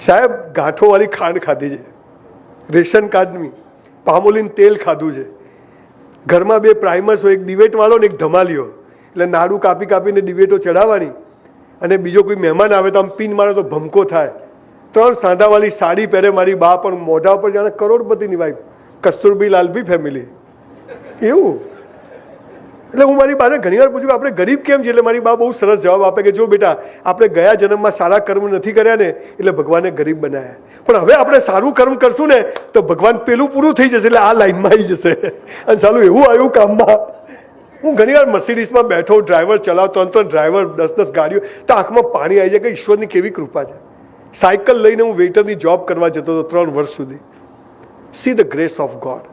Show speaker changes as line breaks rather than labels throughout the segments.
સાહેબ ગાંઠોવાળી ખાંડ ખાધી છે, રેશન કાર્ડની, પામોલીન તેલ ખાધું છે, ઘરમાં 2 પ્રાઇમર્સ હોય, એક ડિબેટવાળો ને એક ધમાલિયો, એટલે નાડું કાપી કાપીને ડિબેટો ચડાવવાની, અને બીજો કોઈ મહેમાન આવે તો આમ પીન મારે તો ભમકો થાય. 3 સાંધાવાળી સાડી પહેરે મારી બા, પણ મોઢા ઉપર જાણે કરોડપતિની વાઈફ, કસ્તુરબી લાલભી ફેમિલી એવું. એટલે હું મારી બાને ઘણી વાર પૂછ્યું આપણે ગરીબ કેમ છે, એટલે મારી બા બહુ સરસ જવાબ આપે કે જો બેટા, આપણે ગયા જન્મમાં સારા કર્મ નથી કર્યા ને એટલે ભગવાને ગરીબ બનાવ્યા, પણ હવે આપણે સારું કર્મ કરશું ને તો ભગવાન પેલું પૂરું થઈ જશે એટલે આ લાઈનમાં આવી જશે. અને સાલું એવું આવ્યું કામમાં. હું ઘણી વાર મર્સિડીઝમાં બેઠો, ડ્રાઈવર ચલાવતો, તો ડ્રાઈવર 10 ગાડીઓ, તો આંખમાં પાણી આવી જાય કે ઈશ્વરની કેવી કૃપા છે. સાયકલ લઈને હું વેઇટરની જોબ કરવા જતો હતો 3 વર્ષ સુધી. See the grace of God.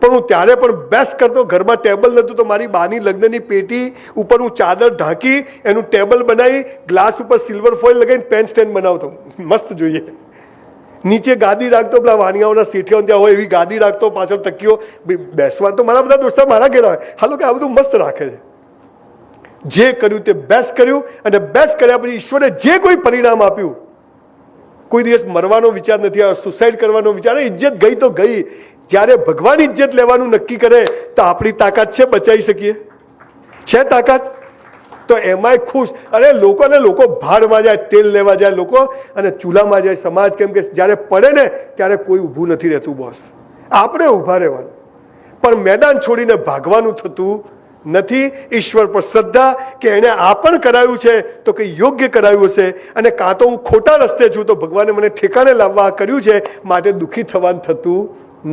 પણ હું ત્યારે પણ બેસ્ટ કરતો. ઘરમાં ટેબલ નહોતું તો મારી બાની લગ્નની પેટી ઉપર હું ચાદર ઢાંકી એનું ટેબલ બનાવી, ગ્લાસ ઉપર સિલ્વર ફોઇલ લગાવીને પેન સ્ટેન્ડ બનાવતો, મસ્ત જોઈએ. નીચે ગાદી રાખતો, પેલા વાણિયાઓના શેઠિયાઓ ત્યાં હોય એવી ગાદી રાખતો, પાછળ તકીઓ બેસવા. તો મારા બધા દોસ્તો મારા ઘેર આવે, હાલો કે આ બધું મસ્ત રાખે છે. જે કર્યું તે બેસ્ટ કર્યું, અને બેસ્ટ કર્યા પછી ઈશ્વરે જે કોઈ પરિણામ આપ્યું, કોઈ દિવસ મરવાનો વિચાર નથી આવ્યો, સુસાઇડ કરવાનો વિચાર. ઇજ્જત ગઈ તો ગઈ. જ્યારે ભગવાન ઇજ્જત લેવાનું નક્કી કરે તો આપણી તાકાત છે બચાવી શકીએ? છે તાકાત? તો એમાંય ખુશ. અરે લોકો ભાડમાં જાય, તેલ લેવા જાય લોકો, અને ચૂલામાં જાય સમાજ. કેમ કે જ્યારે પડે ને ત્યારે કોઈ ઊભું નથી રહેતું બોસ, આપણે ઊભા રહેવાનું. પણ મેદાન છોડીને ભાગવાનું થતું નથી. ઈશ્વર પર શ્રદ્ધા કે એણે આ પણ કરાયું છે તો કંઈ યોગ્ય કરાયું હશે, અને કાં તો હું ખોટા રસ્તે છું તો ભગવાને મને ઠેકાણે લાવવા કર્યું છે, માટે દુઃખી થવાનું થતું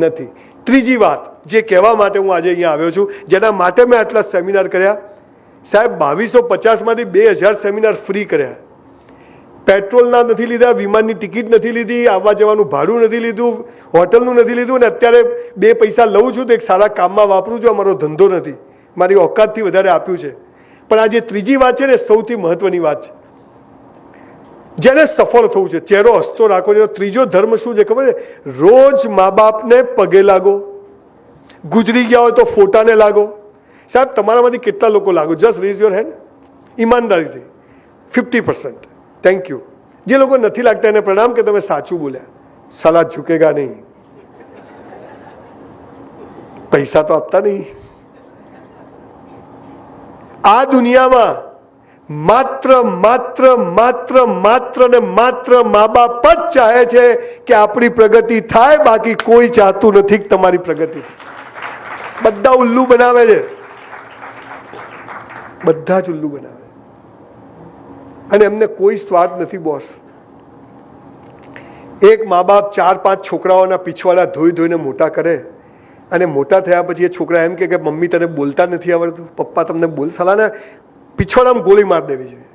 નથી. ત્રીજી વાત જે કહેવા માટે હું આજે અહીંયા આવ્યો છું, જેના માટે મેં આટલા સેમિનાર કર્યા. સાહેબ 2250માંથી 2000 સેમિનાર ફ્રી કર્યા. પેટ્રોલના નથી લીધા, વિમાનની ટિકિટ નથી લીધી, આવવા જવાનું ભાડું નથી લીધું, હોટલનું નથી લીધું, અને અત્યારે 2 પૈસા લઉં છું તો એક સારા કામમાં વાપરું છું. અમારો ધંધો નથી, મારી ઓકાતથી વધારે આપ્યું છે. પણ આ જે ત્રીજી વાત છે ને, સૌથી મહત્વની વાત છે. જેને સફળ થવું છે, ચહેરો હસતો રાખો છે. ત્રીજો ધર્મ શું છે ખબર છે? રોજ મા બાપને પગે લાગો. ગુજરી ગયા હોય તો ફોટાને લાગો. સાહેબ તમારામાંથી કેટલા લોકો લાગો? Just raise your hand. ઈમાનદારીથી 50%. Thank you. જે લોકો નથી લાગતા એને પ્રણામ કે તમે સાચું બોલ્યા. સલાહ ઝુકેગા નહીં. પૈસા તો આપતા નહીં. આ દુનિયામાં માત્ર ને માત્ર મા બાપ જ ચાહે છે કે આપણી પ્રગતિ થાય, બાકી કોઈ ચાહતું નથી કે તમારી પ્રગતિ. બધા ઉલ્લુ બનાવે છે, બધા જ ઉલ્લુ બનાવે, અને એમને કોઈ સ્વાદ નથી બોસ. એક મા બાપ 4-5 છોકરાઓના પીછવાડા ધોઈને મોટા કરે, અને મોટા થયા પછી એ છોકરા એમ કે મમ્મી તને બોલતા નથી આવડતું, પપ્પા તમને બોલ, સલાને પીછોડામાં ગોળી મારી દેવી જોઈએ.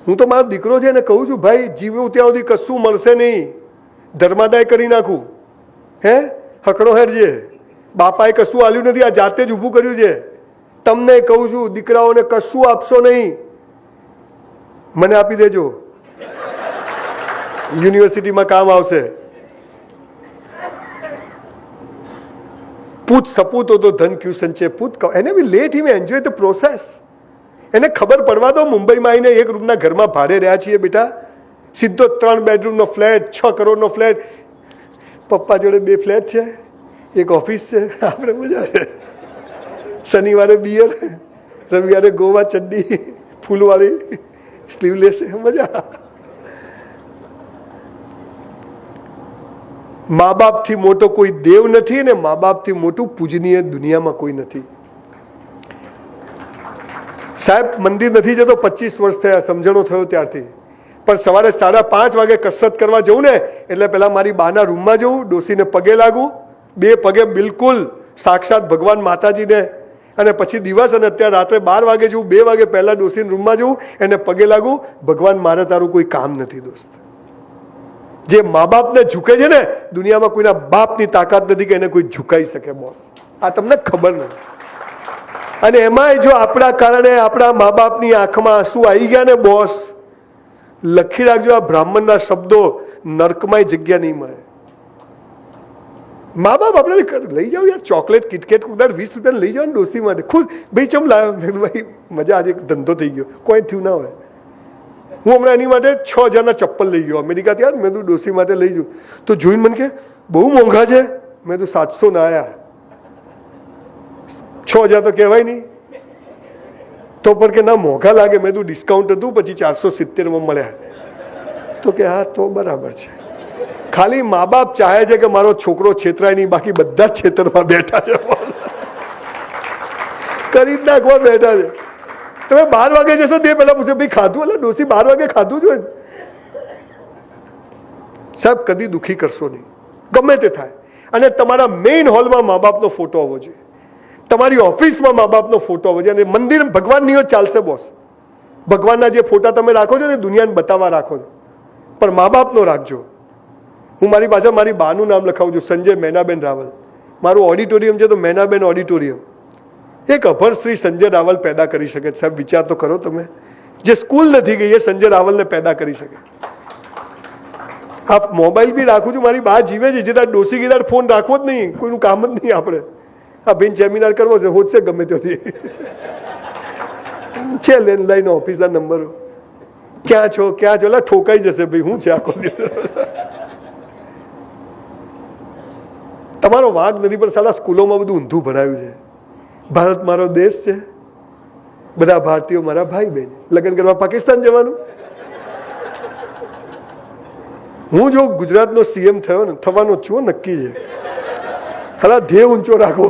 હું તો મારો દીકરો છે એને કહું છું, ભાઈ જીવ્યું ત્યાં સુધી કશું મળશે નહીં, ધર્માદાય કરી નાખું. હકડો હેરજે, બાપાએ કશું આલ્યું નથી, આ જાતે જ ઊભું કર્યું છે. તમને કહું છું, દીકરાઓને કશું આપશો નહીં, મને આપી દેજો, યુનિવર્સિટીમાં કામ આવશે. પૂછ સપૂત હો તો ધન ક્યુ સંચય પૂત. એને બી let him enjoy the process. એને ખબર પડવા દો. મુંબઈમાં આવીને 1 રૂમના ઘરમાં ભાડે રહ્યા છીએ બેટા, સીધો 3 બેડરૂમનો ફ્લેટ, 6 કરોડનો ફ્લેટ. પપ્પા જોડે 2 ફ્લેટ છે, એક ઓફિસ છે. આપણે મજા આવે. શનિવારે બિયર, રવિવારે ગોવા ચડ્ડી ફૂલવાળી સ્લીવલેસ, મજા. મા બાપથી મોટો કોઈ દેવ નથી, ને મા બાપથી મોટું પૂજનીય દુનિયામાં કોઈ નથી. સાહેબ મંદિર નથી જતો 25 વર્ષ થયા, સમજણો થયો ત્યારથી. પણ સવારે 5:30 વાગે કસરત કરવા જવું ને એટલે પેલા મારી બાના રૂમમાં જવું, ડોસીને પગે લાગવું, 2 પગે બિલકુલ સાક્ષાત ભગવાન માતાજીને, અને પછી દિવસ, અને અત્યારે રાત્રે 12 વાગે જવું, 2 વાગે પહેલા ડોસીને રૂમમાં જવું, એને પગે લાગવું. ભગવાન મારે તારું કોઈ કામ નથી દોસ્ત. જે મા બાપને ઝૂકે છે ને, દુનિયામાં કોઈના બાપની તાકાત નથી કે એને કોઈ ઝુકાઈ શકે બોસ. આ તમને ખબર નથી. અને એમાંય જો આપણા કારણે આપણા મા બાપની આંખમાં આંસુ આવી ગયા ને બોસ, લખી રાખજો આ બ્રાહ્મણના શબ્દો, નર્કમાં જગ્યા નહીં મળે. મા બાપ આપણે લઈ જાવ યાર, ચોકલેટ કિટકેટ 20 રૂપિયા લઈ જાવ ને ડોસી માટે, ખુદ ભાઈ ચમ લાવ્યો, ભાઈ મજા, આજે ધંધો થઈ ગયો, કોઈ થયું ના હોય. હું હમણાં એની માટે 6,000ના ચપ્પલ લઈ ગયો અમેરિકાથી. યાર મેં તું ડોસી માટે લઈ ગયું તો જોઈને મને કે બહુ મોંઘા છે. મેં તું 700 ના આયા, 6,000 તો કહેવાય નહીં. તો પણ કે ના મોંઘા લાગે. મેં તું ડિસ્કાઉન્ટ હતું પછી 470માં મળ્યા. તો કે હા તો બરાબર છે. ખાલી મા બાપ ચાહે છે કે મારો છોકરો છેતરાય નહીં, બાકી બધા જ છેતરમાં બેઠા છે, કરી જ નાખવા બેઠા છે. તમે 12 વાગે જશો તે પહેલા પૂછે ભાઈ ખાધું? એટલે ડોસી 12 વાગે ખાધું જોઈએ. સાહેબ કદી દુઃખી કરશો નહીં, ગમે તે થાય. અને તમારા મેઇન હોલમાં મા બાપનો ફોટો હોવો જોઈએ, તમારી ઓફિસમાં મા બાપનો ફોટો હોવો જોઈએ. અને મંદિર ભગવાન નહીં ચાલશે બોસ. ભગવાનના જે ફોટા તમે રાખો છો ને દુનિયાને બતાવવા રાખો છો, પણ મા બાપનો રાખજો. હું મારી પાસે મારી બાનું નામ લખાવું છું, સંજય મેનાબેન રાવલ. મારું ઓડિટોરિયમ છે તો મેનાબેન ઓડિટોરિયમ. એક અભણ સ્ત્રી સંજય રાવલ પેદા કરી શકે. સાહેબ વિચાર તો કરો તમે, જે સ્કૂલ નથી ગઈ એ સંજય રાવલને પેદા કરી શકે. આપ મોબાઈલ બી રાખું છું, મારી બા જીવે છે, જે ડોસી ગીદાર ફોન રાખવો જ નહીં, કોઈનું કામ જ નહીં. આપણે આ બેન સેમિનાર કરવો છે, હોશે ગમે ત્યાંથી છે લેન્ડલાઈન ઓફિસના નંબરો. ક્યાં છો ક્યાં છો? એટલે ઠોકાઈ જશે ભાઈ, હું છે આખો તમારો વાંક નથી, પણ સાલા સ્કૂલોમાં બધું ઊંધું ભણાયું છે. ભારત મારો દેશ છે, બધા ભારતીયો મારા ભાઈ બહેન. લગ્ન કરવા પાકિસ્તાન જવાનું? હું જો ગુજરાતનો સીએમ થયો ને, થવાનો જ છું, નક્કી છે. ખાલા ધ્યેય ઊંચો રાખવો.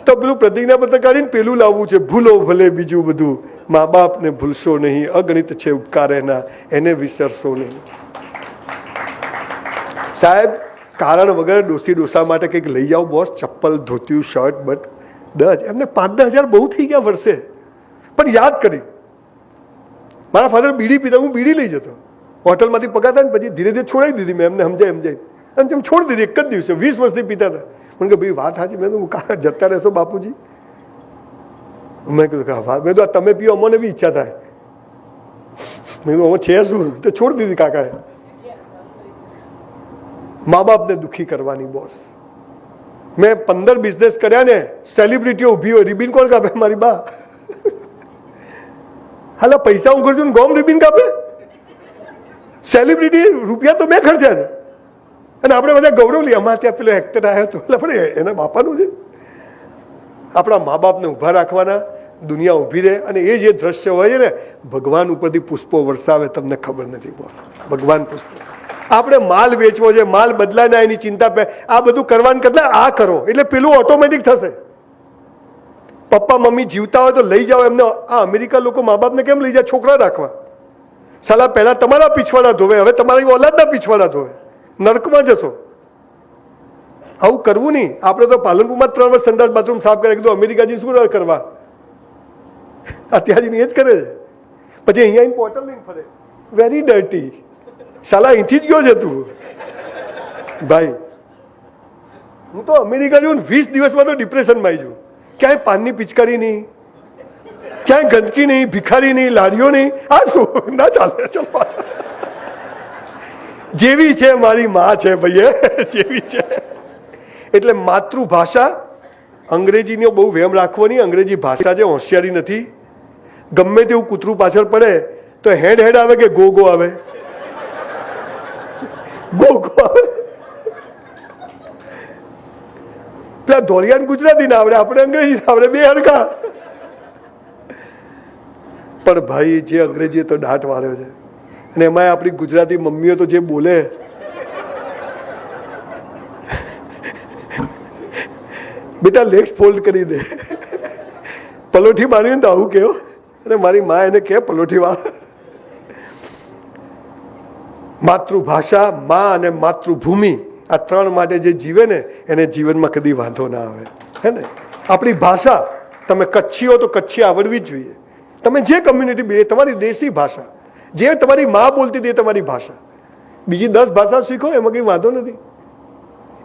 તો પેલું પ્રતિજ્ઞાપત્ર કાઢીને પેલું લાવવું છે, ભૂલો ભલે બીજું બધું, મા બાપને ભૂલશો નહીં, અગણિત છે ઉપકાર એના, એને વિસરશો નહીં. સાહેબ કારણ વગર ડોસી ડોસા માટે કંઈક લઈ જાઓ બોસ, ચપ્પલ, ધોતિયું, શર્ટ, બટ 10 એમને 5-10 હજાર બહુ થઈ ગયા વર્ષે. પણ યાદ કરી, મારા ફાધર બીડી પીતા, હું બીડી લઈ જતો હોટલમાંથી પગાતા ને પછી ધીરે ધીરે છોડાઈ દીધી મેં એમને સમજાય અને તેમ છોડી દીધી એક જ દિવસે. 20 વર્ષથી પીતા હતા. મને કે ભાઈ વાત સાચી. મેં તો કાકા જતા રહેશો બાપુજી? મેં કીધું કે હા. મેં તો તમે પીઓ, અમને બી ઈચ્છા થાય. મેં કીધું છે શું, તો છોડી દીધી કાકાએ. મા બાપને દુઃખી કરવાની બોસ. મેં 15 બિઝનેસ કર્યા ને, સેલિબ્રિટીઓ ઉભી હોય, રિબિન કોણ કાપે? મારી બા. હાલા પૈસા હું ખર્ચું ને ગોમ રિબિન કાપે? સેલિબ્રિટી રૂપિયા તો મેં ખર્ચ્યા છે અને આપણે બધા ગૌરવ લઈએ. અમારે ત્યાં પેલો એક્ટર આવ્યો હતો, એટલે પણ એના બાપાનું છે. આપણા મા બાપને ઊભા રાખવાના, દુનિયા ઊભી રહે. અને એ જે દ્રશ્ય હોય છે ને, ભગવાન ઉપરથી પુષ્પો વરસાવે, તમને ખબર નથી બોસ. ભગવાન પુષ્પો. આપણે માલ વેચવો છે, માલ બદલાય ના એની ચિંતા. આ બધું કરવાનું કરતા આ કરો એટલે પેલું ઓટોમેટિક થશે. પપ્પા મમ્મી જીવતા હોય તો લઈ જાઓ એમને. આ અમેરિકા લોકો મા બાપને કેમ લઈ જાય? છોકરા રાખવા. સાલા પહેલા તમારા પીછવાડા ધોવે, હવે તમારી ઓલાદના પીછવાડા ધોવે. નર્કમાં જશો. આવું કરવું નહીં. આપણે તો પાલનપુરમાં 3 વર્ષ સંડાસ બાથરૂમ સાફ કરે. કીધું અમેરિકા જઈ શું કરવા? અત્યારથી એ જ કરે છે. પછી અહીંયા બોટલ લઈને ફરે, વેરી ડર્ટી. સાલા અહીંથી જ ગયો છે તું ભાઈ. હું તો અમેરિકા જઉં 20 દિવસમાં તો ડિપ્રેશનમાં આવી જાઉં. ક્યાંય પાનની પિચકારી નહીં, ક્યાંય ગંદકી નહીં, ભિખારી નહીં, લારીઓ નહીં. આ શું ના ચાલે? ચાલો, જેવી છે મારી માં છે ભાઈ, જેવી છે. એટલે માતૃભાષા, અંગ્રેજીનો બહુ વેમ રાખવો નહીં. અંગ્રેજી ભાષા છે, હોશિયારી નથી. ગમે તેવું કૂતરું પાછળ પડે તો હેડ હેડ આવે કે ગો ગો આવે? ગો ગો આવે. પેલા ધોળિયાને ગુજરાતી ના આવડે, આપણે અંગ્રેજી ના આવડે, બે હરખા. પણ ભાઈ જે અંગ્રેજી તો દાટ વાળ્યો છે. અને એમાં આપણી ગુજરાતી મમ્મીઓ તો જે બોલે, બેટા લેગ્સ ફોલ્ડ કરી દે, પલોઠી મારી ને તો આવું કેવો. અને મારી મા એને કે પલોઠી વાળા. માતૃભાષા, મા અને માતૃભૂમિ, આ 3 માટે જે જીવે ને એને જીવનમાં કદી વાંધો ના આવે. હે ને? આપણી ભાષા, તમે કચ્છી હો તો કચ્છી આવડવી જ જોઈએ. તમે જે કમ્યુનિટી, તમારી દેશી ભાષા, જે તમારી મા બોલતી હતી એ તમારી ભાષા. બીજી 10 ભાષા શીખો, એમાં કંઈ વાંધો નથી.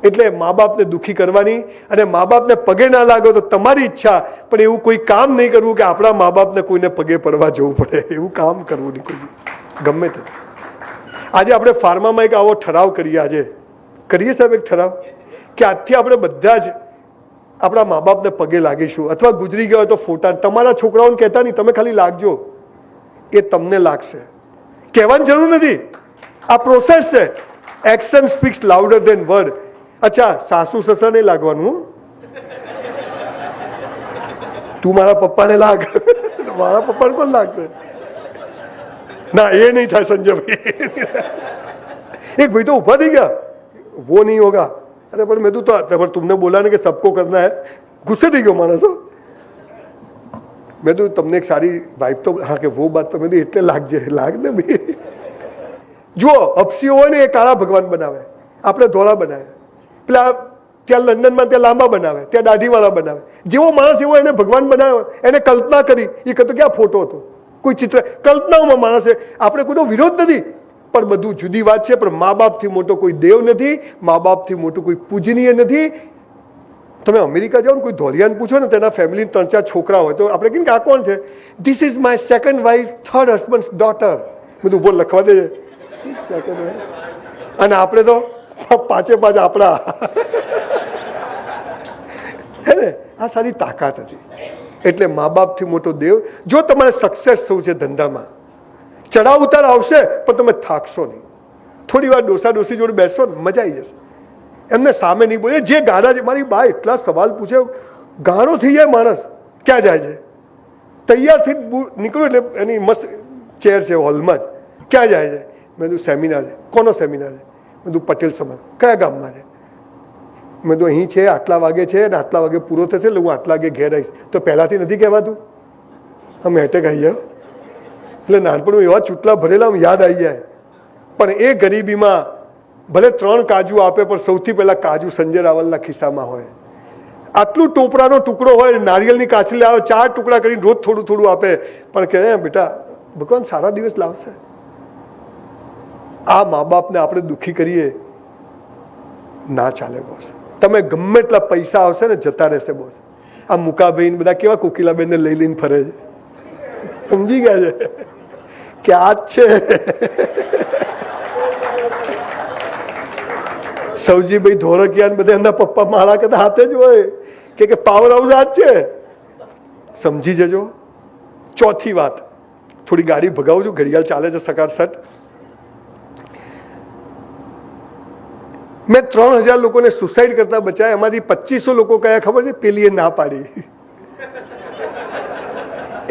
એટલે મા બાપને દુઃખી કરવાની, અને મા બાપને પગે ના લાગો તો તમારી ઈચ્છા, પણ એવું કોઈ કામ નહીં કરવું કે આપણા મા બાપને કોઈને પગે પડવા જવું પડે. એવું કામ કરવું નહીં કોઈ, ગમે તે. આજે આપણે ફાર્મામાં એક આવો ઠરાવ કરીએ. આજે કરીએ સાહેબ એક ઠરાવ કે આજથી આપણે બધા જ આપણા મા બાપને પગે લાગીશું. અથવા ગુજરી ગયા હોય તો ફોટા, તમારા છોકરાઓને કહેતા નહીં, તમે ખાલી લાગજો. એ તમને લાગશે. કહેવાની જરૂર નથી, આ પ્રોસેસ છે. Action speaks louder than word. અચ્છા, સાસુ સસરા નહીં લાગવાનું, તું મારા પપ્પાને લાગ, મારા પપ્પાને કોણ લાગશે? ના, એ નહીં થાય સંજયભાઈ. એક ભાઈ તો ઉભા થઈ ગયા, वो नहीं होगा. अरे पर मैं तो पर तुमने बोला ना कि सबको करना है, गुस्से થઈ ગયો માણસ. મેં તો તમને એક સારી વાઇફ તો, હા કે વો બાત તો મેં એટલે લાગજે, લાગ ને ભાઈ. જુઓ, અપસીઓ હોય ને એ કાળા ભગવાન બનાવે, આપણે ધોળા બનાવે. પેલા ત્યાં લંડનમાં ત્યાં લાંબા બનાવે, ત્યાં દાઢીવાળા બનાવે. જેવો માણસ એવો એને ભગવાન બનાવ્યો, એને કલ્પના કરી. એ કહેતો ક્યાં ફોટો હતો, કોઈ ચિત્ર, કલ્પનાઓમાં માણસે. આપણે કોઈનો વિરોધ નથી, પણ બધું જુદી વાત છે. પણ મા બાપથી મોટો કોઈ દેવ નથી, મા બાપથી મોટું કોઈ પૂજનીય નથી. તમે અમેરિકા જાઓ ને, કોઈ ધોલિયાને પૂછો ને, તેના ફેમિલી 3-4 છોકરા હોય તો આપણે કહીએ કે આ કોણ છે? This is my second wife, third husband daughter. બધું બોલ લખવા દે. અને આપણે તો 5 આપણા. હે ને? આ સારી તાકાત હતી. એટલે મા બાપથી મોટો દેવ. જો તમારે સક્સેસ થવું છે ધંધામાં, ચડાવ ઉતાર આવશે પણ તમે થાકશો નહીં. થોડી વાર ડોસા ડોસી જોડે બેસશો ને, મજા આવી જશે. એમને સામે નહીં બોલે. જે ગાડા છે, મારી બા એટલા સવાલ પૂછે, ગાળો થઈ જાય માણસ. ક્યાં જાય છે? તૈયારથી નીકળ્યું એટલે એની મસ્ત ચેર છે હોલમાં જ. ક્યાં જાય છે? મેં કીધું સેમિનાર છે. કોનો સેમિનાર છે? મેં કીધું પટેલ સમાજ. કયા ગામમાં છે? મેં કીધું અહીં છે, આટલા વાગે છે અને આટલા વાગે પૂરો થશે એટલે હું આટલા વાગે ઘેર આવીશ. તો પહેલાંથી નથી કહેવાતું? અમે હેઠે કહી જાઓ. એટલે નાનપણમાં એવા ચૂંટલા ભરેલા યાદ આવી જાય. પણ એ ગરીબીમાં ભલે 3 કાજુ આપે, પણ સૌથી પહેલા કાજુ સંજય રાવલના ખિસ્સામાં હોય. આટલું ટોપરાનો ટુકડો હોય, નારિયેળની કાચલી આવે, 4 ટુકડા કરીને રોજ થોડું થોડું આપે, પણ કહે બેટા ભગવાન સારા દિવસ લાવશે. આ મા બાપને આપણે દુઃખી કરીએ ના ચાલે બોસ. તમે ગમે એટલા પૈસા આવશે ને, જતા રહેશે બોસ. આ મુકાભાઈ બધા કેવા કોકિલાબેનને લઈ લઈને ફરે છે, સમજી ગયા છે કે આ જ છે. સૌજીભાઈ ધોળકિયા બધા એમના પપ્પા માળા કરતા હાથે જ હોય કે પાવર હાઉસ આ જ છે. સમજી જજો. ચોથી વાત, થોડી ગાડી ભગાવું છું, ઘડિયાળ ચાલે છે સકારસટ. મેં 3000 લોકોને સુસાઇડ કરતા બચાવ્યા. એમાંથી 2500 લોકો કયા ખબર છે? પેલીએ ના પાડી.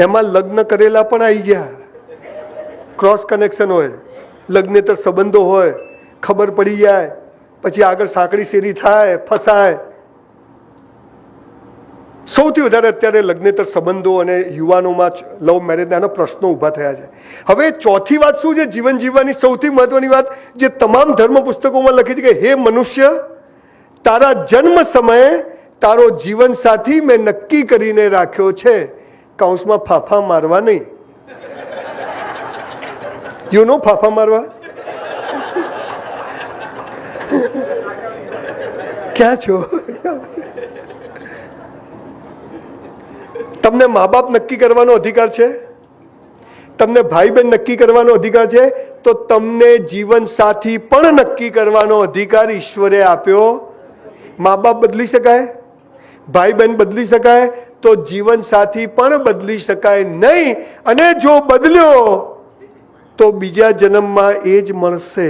એમાં લગ્ન કરેલા પણ આવી ગયા. ક્રોસ કનેક્શન હોય, લગ્નેતર સંબંધો હોય, ખબર પડી જાય, પછી આગળ સાંકડી શેરી થાય, ફસાય. સૌથી વધારે અત્યારે લગ્નેતર સંબંધો અને યુવાનોમાં લવ મેરેજના એના પ્રશ્નો ઊભા થયા છે. હવે ચોથી વાત શું છે જીવન જીવવાની સૌથી મહત્વની વાત, જે તમામ ધર્મ પુસ્તકોમાં લખી છે કે હે મનુષ્ય, તારા જન્મ સમયે તારો જીવન સાથી મેં નક્કી કરીને રાખ્યો છે. કૌંસમાં ફાફા મારવા નહીં. યુ નો ફાફા મારવા? ક્યાં છો? તમને મા બાપ નક્કી કરવાનો અધિકાર છે, તમને ભાઈ બહેન નક્કી કરવાનો અધિકાર છે, તો તમને જીવન સાથી પણ નક્કી કરવાનો અધિકાર ઈશ્વરે આપ્યો. મા બાપ બદલી શકાય, ભાઈ બહેન બદલી શકાય, તો જીવન સાથી પણ બદલી શકાય નહીં. અને જો બદલ્યો તો બીજા જન્મમાં એ જ મળશે.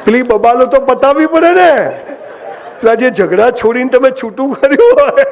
પેલી બબાલો તો પતાવવી પડે ને. પેલા જે ઝઘડા છોડીને તમે છૂટું કર્યું હોય,